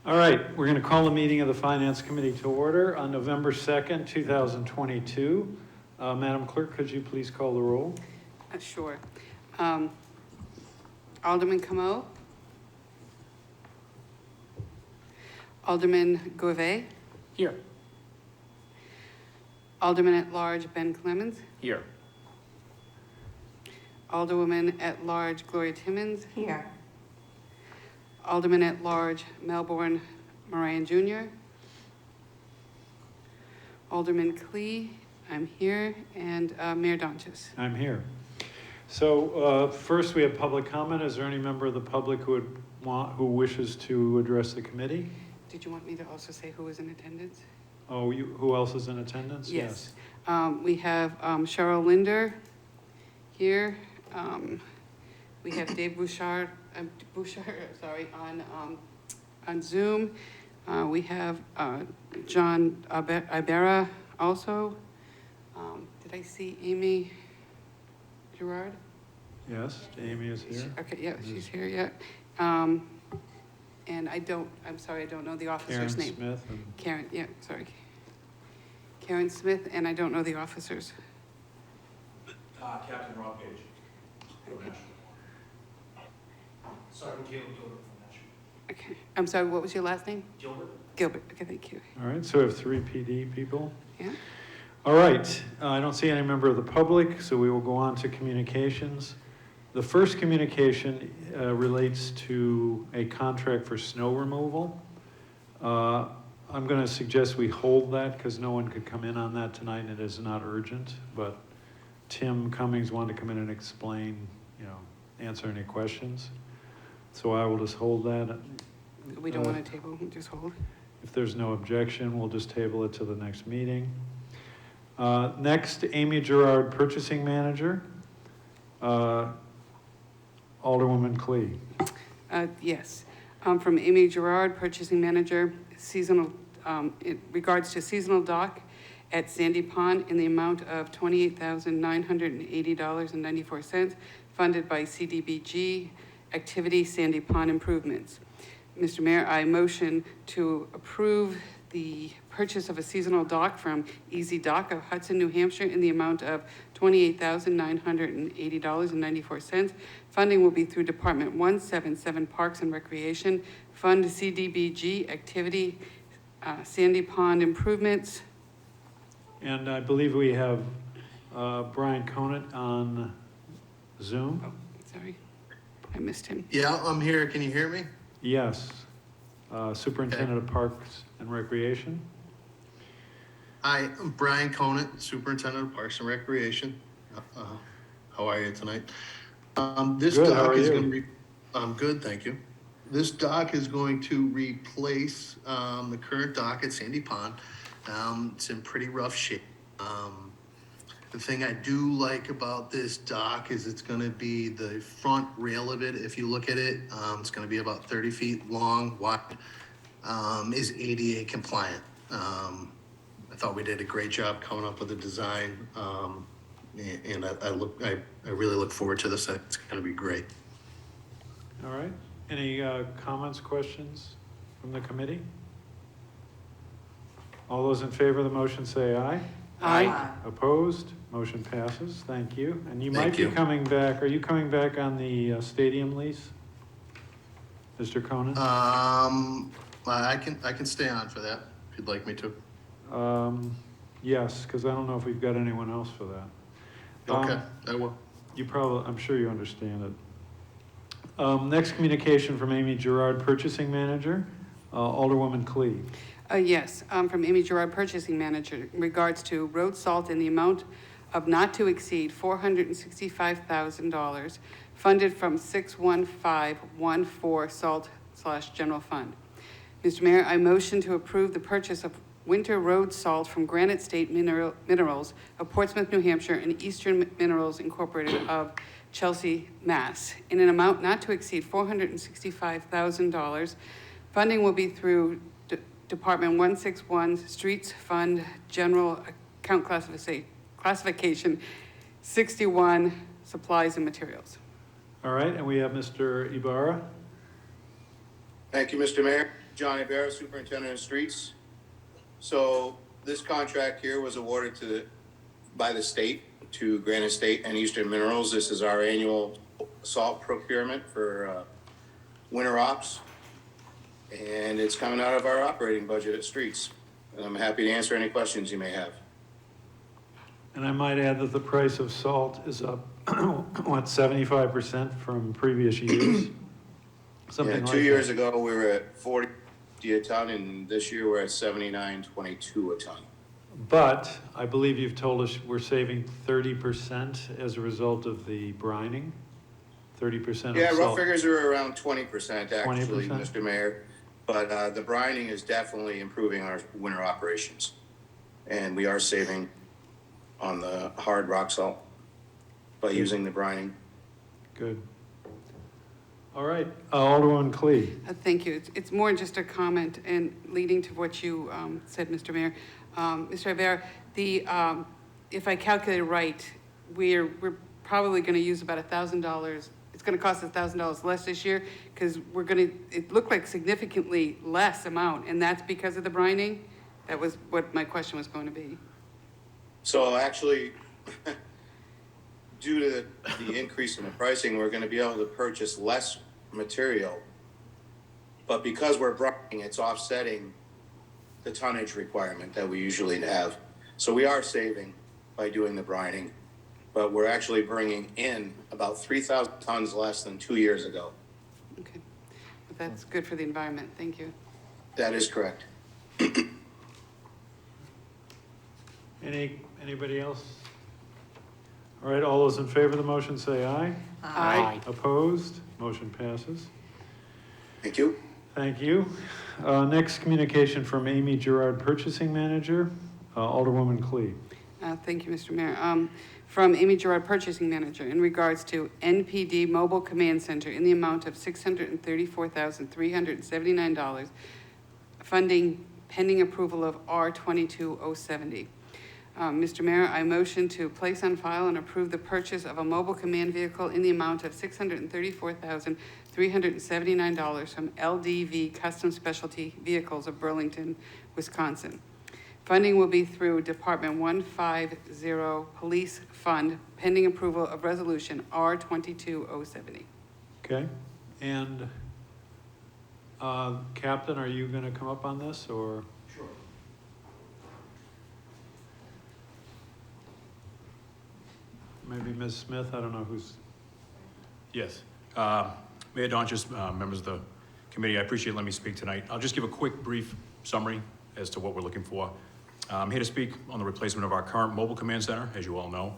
All right, we're going to call the meeting of the Finance Committee to order on November 2nd, 2022. Madam Clerk, could you please call the roll? Sure. Alderman Camo? Alderman GOV? Here. Alderman at Large Ben Clemens? Here. Alderwoman at Large Gloria Timmons? Here. Alderman at Large Melbourne Moran Jr. Alderman Klee, I'm here, and Mayor Donches. I'm here. So first we have public comment. Is there any member of the public who wishes to address the committee? Did you want me to also say who was in attendance? Oh, who else is in attendance? Yes. We have Cheryl Linder here. We have Dave Bouchard, on Zoom. We have John Ibarra also. Did I see Amy Gerard? Yes, Amy is here. Okay, yeah, she's here, yeah. And I'm sorry, I don't know the officer's name. Karen Smith. Karen, yeah, sorry. Karen Smith, and I don't know the officers. Captain Rob Page. Sergeant Caleb Gilbert from Nashville. Okay, I'm sorry, what was your last name? Gilbert? Gilbert, okay, thank you. All right, so we have 3 PD people. Yeah. All right, I don't see any member of the public, so we will go on to communications. The first communication relates to a contract for snow removal. I'm going to suggest we hold that because no one could come in on that tonight and it is not urgent, but Tim Cummings wanted to come in and explain, answer any questions. So I will just hold that. We don't want to table, just hold. If there's no objection, we'll just table it to the next meeting. Next, Amy Gerard, Purchasing Manager. Alderwoman Klee. Yes, from Amy Gerard, Purchasing Manager, seasonal, in regards to seasonal dock at Sandy Pond in the amount of $28,980.94, funded by CDBG Activity Sandy Pond Improvements. Mr. Mayor, I motion to approve the purchase of a seasonal dock from Easy Dock of Hudson, New Hampshire in the amount of $28,980.94. Funding will be through Department 177 Parks and Recreation, Fund CDBG Activity Sandy Pond Improvements. And I believe we have Brian Conant on Zoom. Oh, sorry, I missed him. Yeah, I'm here. Can you hear me? Yes, Superintendent of Parks and Recreation. Hi, I'm Brian Conant, Superintendent of Parks and Recreation. How are you tonight? This Good, dock how are is you? going to I'm good, thank you. This dock is going to replace the current dock at Sandy Pond. It's in pretty rough shape. The thing I do like about this dock is it's going to be the front rail of it. If you look at it, it's going to be about 30 feet long, wide, is ADA compliant. I thought we did a great job coming up with the design, and I really look forward to this. It's going to be great. All right. Any comments, questions from the committee? All those in favor of the motion say aye. Aye. Opposed? Motion passes. Thank you. And you might Thank be you. coming back. Are you coming back on the stadium lease, Mr. Conan? I can stay on for that if you'd like me to. Yes, because I don't know if we've got anyone else for that. Okay, I will. I'm sure you understand it. Next communication from Amy Gerard, Purchasing Manager, Alderwoman Klee. Yes, from Amy Gerard, Purchasing Manager, in regards to road salt in the amount of not to exceed $465,000, funded from 61514 Salt/General Fund. Mr. Mayor, I motion to approve the purchase of winter road salt from Granite State Minerals of Portsmouth, New Hampshire, and Eastern Minerals Incorporated of Chelsea, Mass, in an amount not to exceed $465,000. Funding will be through Department 161 Streets Fund General Account Classification 61 Supplies and Materials. All right, and we have Mr. Ibarra. Thank you, Mr. Mayor. John Ibarra, Superintendent of Streets. So this contract here was awarded by the state to Granite State and Eastern Minerals. This is our annual salt procurement for winter ops. And it's coming out of our operating budget at Streets. And I'm happy to answer any questions you may have. And I might add that the price of salt is up, what, 75% from previous years? Something Yeah, like 2 years that. ago, we were at 40 a ton, and this year we're at 79.22 a ton. But I believe you've told us we're saving 30% as a result of the brining, 30% of Yeah, rough salt. figures are around 20% actually, 20%? Mr. Mayor. But the brining is definitely improving our winter operations. And we are saving on the hard rock salt by using the brining. Good. All right, Alderwoman Clee. Thank you. It's more just a comment and leading to what you said, Mr. Mayor. Mr. Ibarra, if I calculated right, we're probably going to use about $1,000. It's going to cost us $1,000 less this year because it looked like significantly less amount, and that's because of the brining? That was what my question was going to be. So actually, due to the increase in the pricing, we're going to be able to purchase less material. But because we're brining, it's offsetting the tonnage requirement that we usually have. So we are saving by doing the brining, but we're actually bringing in about 3,000 tons less than 2 years ago. Okay. But that's good for the environment. Thank you. That is correct. Anybody else? All right, all those in favor of the motion say aye. Aye. Opposed? Motion passes. Thank you. Thank you. Next communication from Amy Gerard, Purchasing Manager. Alderwoman Clee. Thank you, Mr. Mayor. From Amy Gerard, Purchasing Manager, in regards to NPD Mobile Command Center in the amount of $634,379, funding pending approval of R22070. Mr. Mayor, I motion to place on file and approve the purchase of a mobile command vehicle in the amount of $634,379 from LDV Custom Specialty Vehicles of Burlington, Wisconsin. Funding will be through Department 150 Police Fund, pending approval of Resolution R22070. Okay, and Captain, are you going to come up on this, or? Sure. Maybe Ms. Smith, I don't know who's. Yes. Mayor Donchis, members of the committee, I appreciate letting me speak tonight. I'll just give a quick, brief summary as to what we're looking for. I'm here to speak on the replacement of our current mobile command center, as you all know.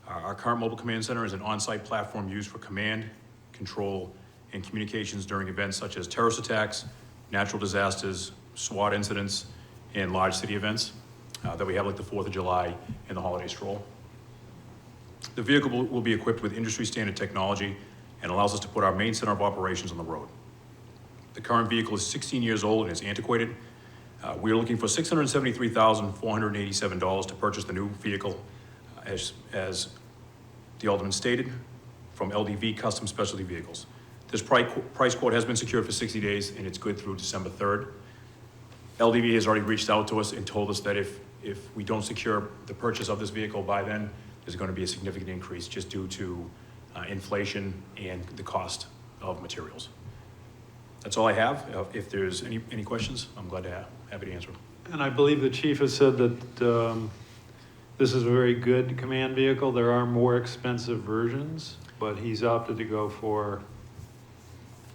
Our current mobile command center is an on-site platform used for command, control, and communications during events such as terrorist attacks, natural disasters, SWAT incidents, and large city events that we have, like the 4th of July and the holiday stroll. The vehicle will be equipped with industry-standard technology and allows us to put our main center of operations on the road. The current vehicle is 16 years old and is antiquated. We are looking for $673,487 to purchase the new vehicle, as the Alderman stated, from LDV Custom Specialty Vehicles. This price quote has been secured for 60 days, and it's good through December 3rd. LDV has already reached out to us and told us that if we don't secure the purchase of this vehicle by then, there's going to be a significant increase just due to inflation and the cost of materials. That's all I have. If there's any questions, I'm glad to happy to answer them. And I believe the chief has said that this is a very good command vehicle. There are more expensive versions, but he's opted to go for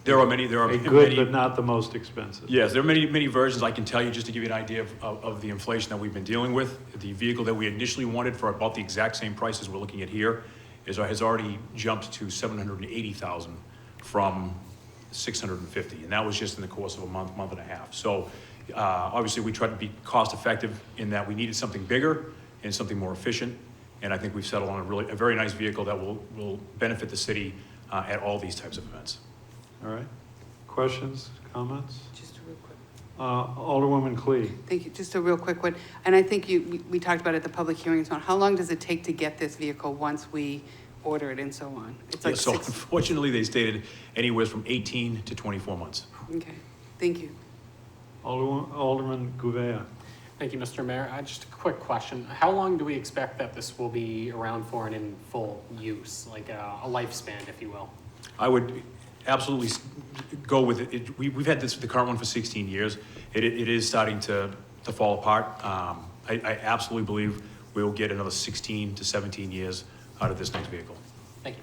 There are many. a good, but not the most expensive. Yes, there are many versions. I can tell you, just to give you an idea of the inflation that we've been dealing with. The vehicle that we initially wanted for about the exact same prices we're looking at here has already jumped to $780,000 from $650,000, and that was just in the course of a month and a half. So obviously we tried to be cost effective in that we needed something bigger and something more efficient, and I think we've settled on a very nice vehicle that will benefit the city at all these types of events. All right. Questions, comments? Just a real quick. Alderwoman Clee. Thank you. Just a real quick one. And I think we talked about it at the public hearings on how long does it take to get this vehicle once we order it and so on? It's like So unfortunately, they stated anywhere from 18 to 24 months. Okay. Thank you. Alderman Gouveia. Thank you, Mr. Mayor. Just a quick question. How long do we expect that this will be around for and in full use, like a lifespan, if you will? I would absolutely go with it. We've had the current one for 16 years. It is starting to fall apart. I absolutely believe we'll get another 16 to 17 years out of this next vehicle. Thank you.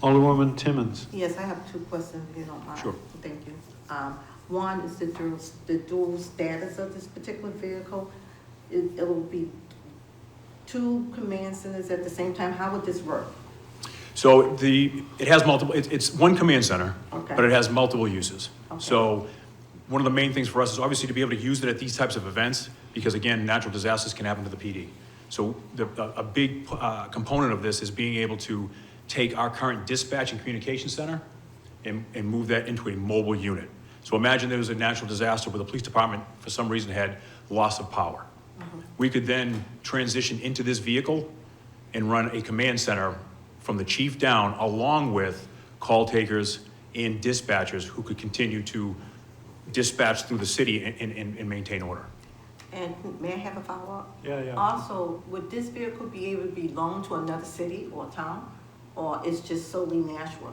Alderwoman Timmons. Yes, I have two questions, if you don't mind. Sure. Thank you. One is the dual status of this particular vehicle. It'll be two command centers at the same time. How would this work? So it has multiple, it's one command center, Okay. but it has multiple uses. Okay. So one of the main things for us is obviously to be able to use it at these types of events, because again, natural disasters can happen to the PD. So a big component of this is being able to take our current dispatch and communication center and move that into a mobile unit. So imagine there was a natural disaster where the police department, for some reason, had loss of power. We could then transition into this vehicle and run a command center from the chief down, along with call takers and dispatchers who could continue to dispatch through the city and maintain order. And may I have a follow-up? Yeah. Also, would this vehicle be able to be loaned to another city or town? Or it's just solely Nashua?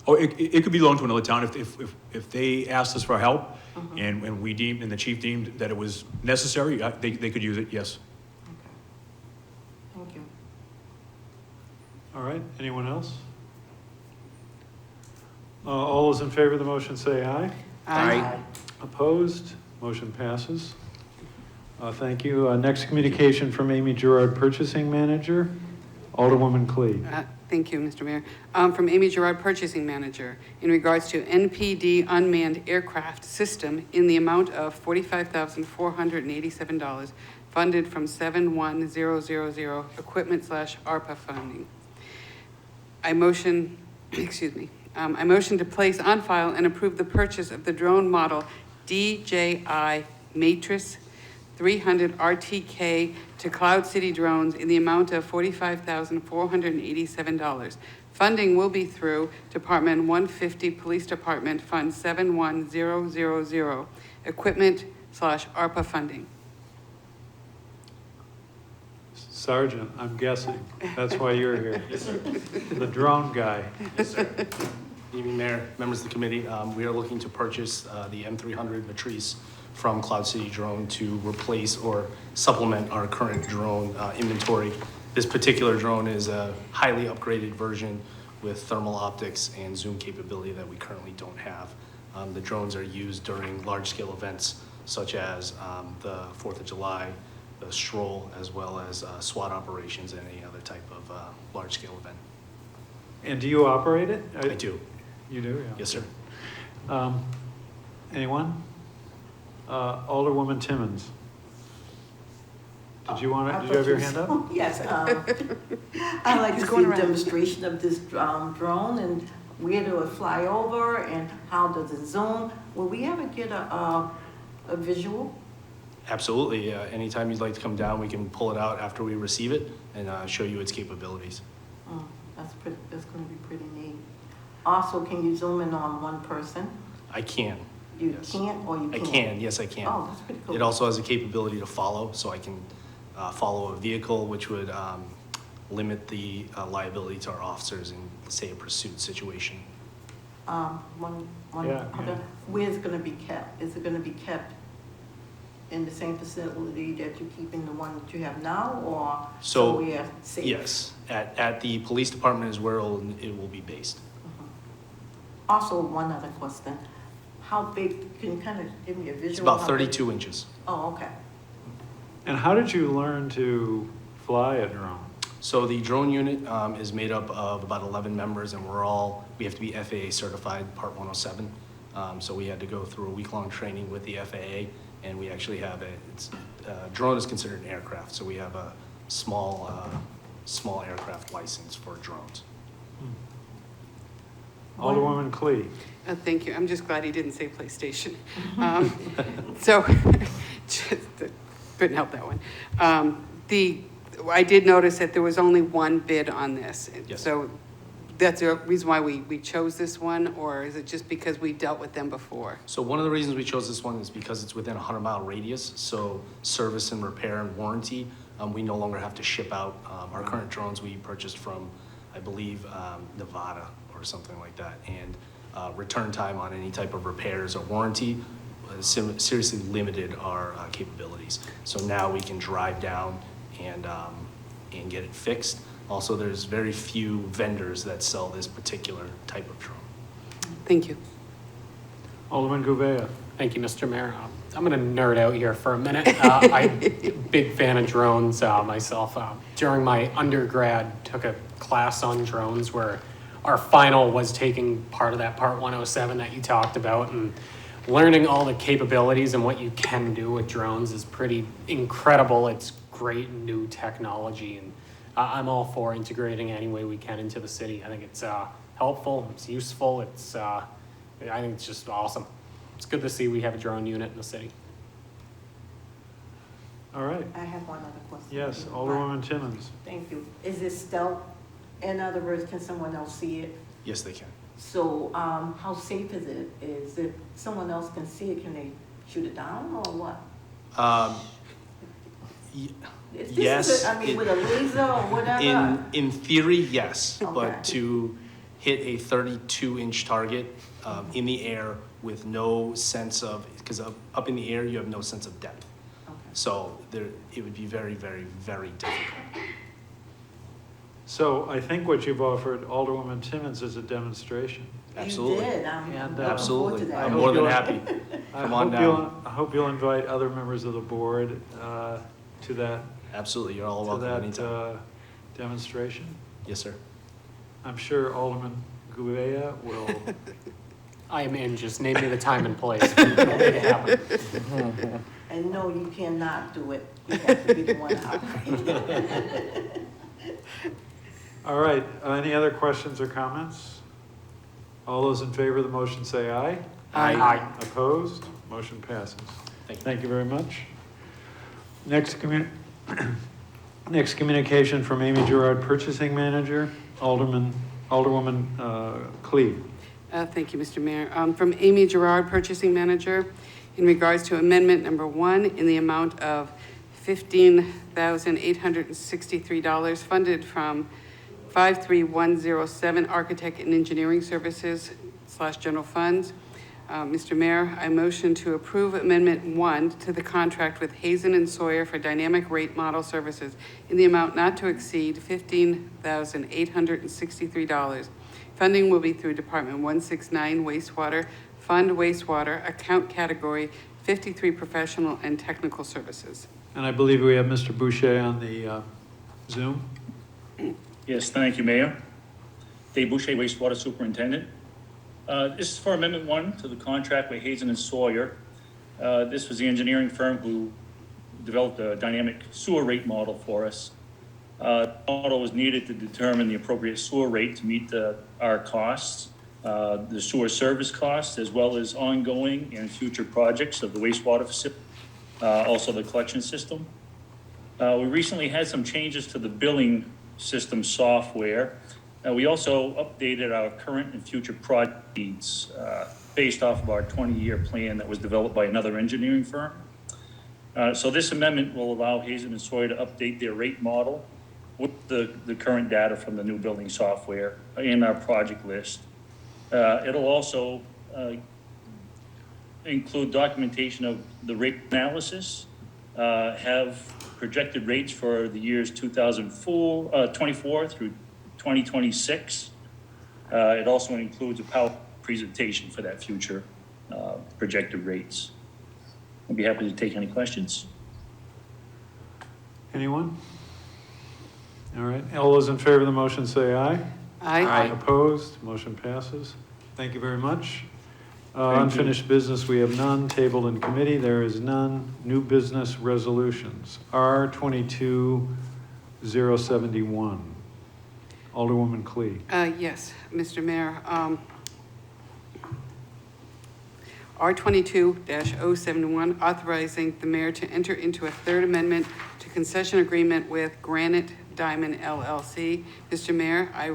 Oh, it could be loaned to another town if they asked us for help and we deemed, and the chief deemed that it was necessary, they could use it, yes. Okay. Thank you. All right, anyone else? All those in favor of the motion say aye. Aye. Opposed? Motion passes. Thank you. Next communication from Amy Gerard, Purchasing Manager. Alderwoman Clee. Thank you, Mr. Mayor. From Amy Gerard, Purchasing Manager, in regards to NPD unmanned aircraft system in the amount of $45,487 funded from 71000 equipment/ARPA funding. I motion to place on file and approve the purchase of the drone model DJI Matrix 300 RTK to Cloud City Drones in the amount of $45,487. Funding will be through Department 150 Police Department Fund 71000, equipment/ARPA funding. Sergeant, I'm guessing. That's why you're here. Yes, sir. The drone guy. Yes, sir. Evening, Mayor, members of the committee. We are looking to purchase the M300 Matrice from Cloud City Drone to replace or supplement our current drone inventory. This particular drone is a highly upgraded version with thermal optics and zoom capability that we currently don't have. The drones are used during large-scale events such as the 4th of July, the stroll, as well as SWAT operations and any other type of large-scale event. And do you operate it? I do. You do, yeah. Yes, sir. Anyone? Alderwoman Timmons. Did you have your hand up? Yes. I'd like to He's see going a around. demonstration of this drone and where do it fly over and how does it zoom? Will we ever get a visual? Absolutely. Anytime you'd like to come down, we can pull it out after we receive it and show you its capabilities. That's going to be pretty neat. Also, can you zoom in on one person? I can. You Yes. can't or you I can? can, yes, I can. Oh, that's pretty cool. It also has a capability to follow, so I can follow a vehicle, which would limit the liability to our officers in, say, a pursuit situation. Where's it going to be kept? Is it going to be kept in the same facility that you're keeping the one that you have now, or So, somewhere safe? yes, at the police department is where it will be based. Also, one other question. How big, can you kind of give me a visual? It's about how big- 32 inches. Oh, okay. And how did you learn to fly a drone? So the drone unit is made up of about 11 members, and we have to be FAA certified, Part 107. So we had to go through a week-long training with the FAA, and we actually have drone is considered an aircraft, so we have a small aircraft license for drones. Alderwoman Clee. Thank you. I'm just glad he didn't say PlayStation. So, couldn't help that one. I did notice that there was only one bid on this. Yes. So that's the reason why we chose this one, or is it just because we dealt with them before? So one of the reasons we chose this one is because it's within a 100-mile radius, so service and repair and warranty, we no longer have to ship out. Our current drones we purchased from, I believe, Nevada or something like that, and return time on any type of repairs or warranty seriously limited our capabilities. So now we can drive down and get it fixed. Also, there's very few vendors that sell this particular type of drone. Thank you. Alderman Gouveia. Thank you, Mr. Mayor. I'm going to nerd out here for a minute. I'm a big fan of drones myself. During my undergrad, took a class on drones where our final was taking part of that Part 107 that you talked about, and learning all the capabilities and what you can do with drones is pretty incredible. It's great new technology, and I'm all for integrating any way we can into the city. I think it's helpful, it's useful, I think it's just awesome. It's good to see we have a drone unit in the city. All right. I have one other question. Yes, Alderwoman Timmons. Thank you. Is it stealth? In other words, can someone else see it? Yes, they can. So, how safe is it? Is it someone else can see it, can they shoot it down or what? Yes. With a laser or whatever? In theory, yes, Okay. but to hit a 32-inch target in the air with no sense of, because up in the air you have no sense of depth. Okay. So it would be very, very, very difficult. So I think what you've offered Alderwoman Timmons is a demonstration. Absolutely. You did. I'm And, looking forward to Absolutely. that. I'm hope more than you'll- happy. Come on down. I hope you'll invite other members of the board to that, Absolutely. You're all welcome anytime. demonstration. Yes, sir. I'm sure Alderman Gouveia will. I am in, just name me the time and place. We'll make it happen. And no, you cannot do it. You have to be the one out. All right, any other questions or comments? All those in favor of the motion say aye. Aye. Opposed? Motion passes. Thank you. Thank you very much. Next next communication from Amy Gerard, Purchasing Manager, Alderwoman Cleve. Thank you, Mr. Mayor. From Amy Gerard, Purchasing Manager, in regards to amendment number 1 in the amount of $15,863 funded from 53107 Architect and Engineering Services / General Funds. Mr. Mayor, I motion to approve Amendment 1 to the contract with Hazen and Sawyer for dynamic rate model services in the amount not to exceed $15,863. Funding will be through Department 169 Wastewater, Fund Wastewater, Account Category 53 Professional and Technical Services. And I believe we have Mr. Boucher on the Zoom. Yes, thank you, Mayor. Dave Boucher, wastewater superintendent. This is for Amendment 1 to the contract with Hazen and Sawyer. This was the engineering firm who developed a dynamic sewer rate model for us. The model was needed to determine the appropriate sewer rate to meet our costs, the sewer service costs, as well as ongoing and future projects of the wastewater facility, also the collection system. We recently had some changes to the billing system software. We also updated our current and future project needs based off of our 20-year plan that was developed by another engineering firm. So this amendment will allow Hazen and Sawyer to update their rate model with the current data from the new building software in our project list. It'll also include documentation of the rate analysis, have projected rates for the years 2024 through 2026. It also includes a PowerPoint presentation for that future projected rates. I'd be happy to take any questions. Anyone? All right, all those in favor of the motion say aye. Aye. Opposed? Motion passes. Thank you very much. Thank you. Unfinished business, we have none. Tabled in committee, there is none. New business resolutions. R22-071. Alderwoman Clee. Yes, Mr. Mayor. R22-071, authorizing the mayor to enter into a third amendment to concession agreement with Granite Diamond LLC. Mr. Mayor, I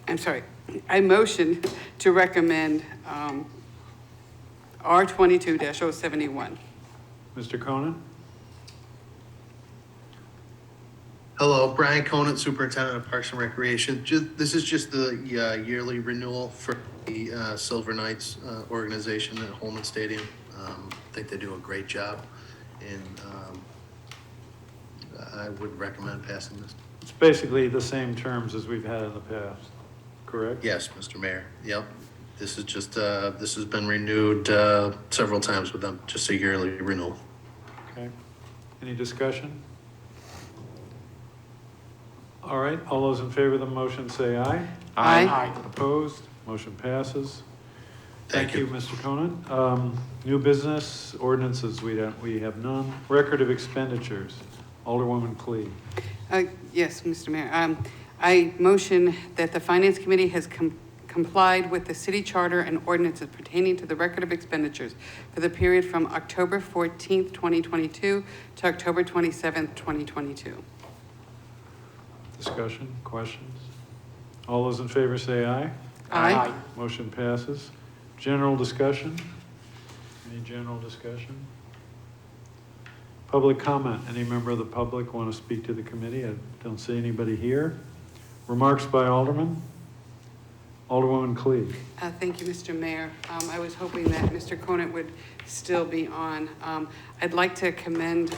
I'm sorry, I motion to recommend R 22-071. Mr. Conan? Hello, Brian Conant, Superintendent of Parks and Recreation. This is just the yearly renewal for the Silver Knights organization at Holman Stadium. I think they do a great job, and I would recommend passing this. It's basically the same terms as we've had in the past, correct? Yes, Mr. Mayor. Yep. This is just, this has been renewed several times with them, just a yearly renewal. Okay. Any discussion? All right, all those in favor of the motion say aye. Aye. Opposed? Motion passes. Thank you. Mr. Conan. New business ordinances, we have none. Record of expenditures, Alderwoman Clee. Yes, Mr. Mayor. I motion that the Finance Committee has complied with the city charter and ordinances pertaining to the record of expenditures for the period from October 14th, 2022 to October 27th, 2022. Discussion, questions? All those in favor say aye. Aye. Motion passes. General discussion? Any general discussion? Public comment. Any member of the public want to speak to the committee? I don't see anybody here. Remarks by Alderman. Alderwoman Clee. Thank you, Mr. Mayor. I was hoping that Mr. Conant would still be on. I'd like to commend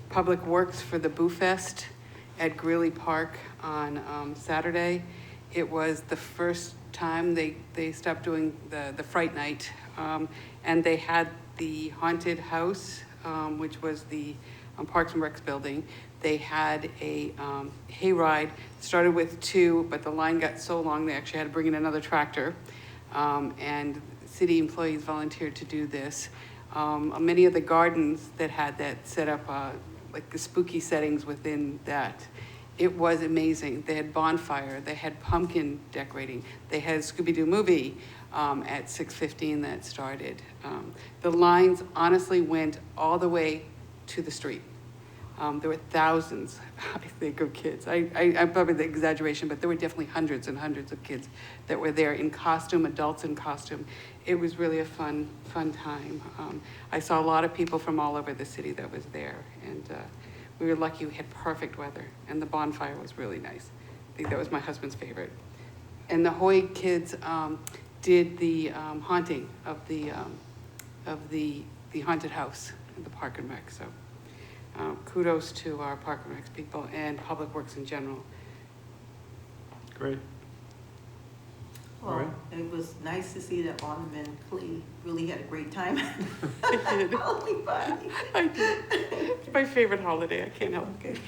Public Works for the Boo Fest at Greeley Park on Saturday. It was the first time they stopped doing the Fright Night, and they had the haunted house, which was the Parks and Recs building. They had a hayride. Started with 2, but the line got so long they actually had to bring in another tractor. And city employees volunteered to do this. Many of the gardens that had that set up, like the spooky settings within that, it was amazing. They had bonfire, they had pumpkin decorating, they had a Scooby-Doo movie at 6:15 that started. The lines honestly went all the way to the street. There were thousands, I think, of kids. I'm probably the exaggeration, but there were definitely hundreds and hundreds of kids that were there in costume, adults in costume. It was really a fun time. I saw a lot of people from all over the city that was there, and we were lucky we had perfect weather, and the bonfire was really nice. I think that was my husband's favorite. And the Hoy kids did the haunting of the haunted house in the Park and Rec, so. Kudos to our Park and Rec people and Public Works in general. Great. All right. Well, it was nice to see that Alderman Clee really had a great time. I did. Holy buddy. I did. It's my favorite holiday. I can't help it.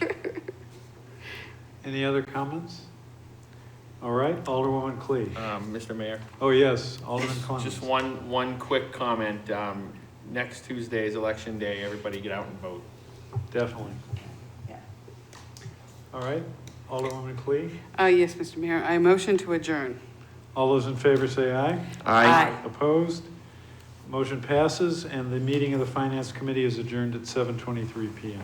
Any other comments? All right, Alderwoman Clee. Mr. Mayor, Oh, yes, Alderman Clemmons. just one quick comment. Next Tuesday is Election Day. Everybody get out and vote. Definitely. Yeah. All right, Alderwoman Clee. Yes, Mr. Mayor, I motion to adjourn. All those in favor say aye. Aye. Opposed? Motion passes, and the meeting of the Finance Committee is adjourned at 7:23 PM.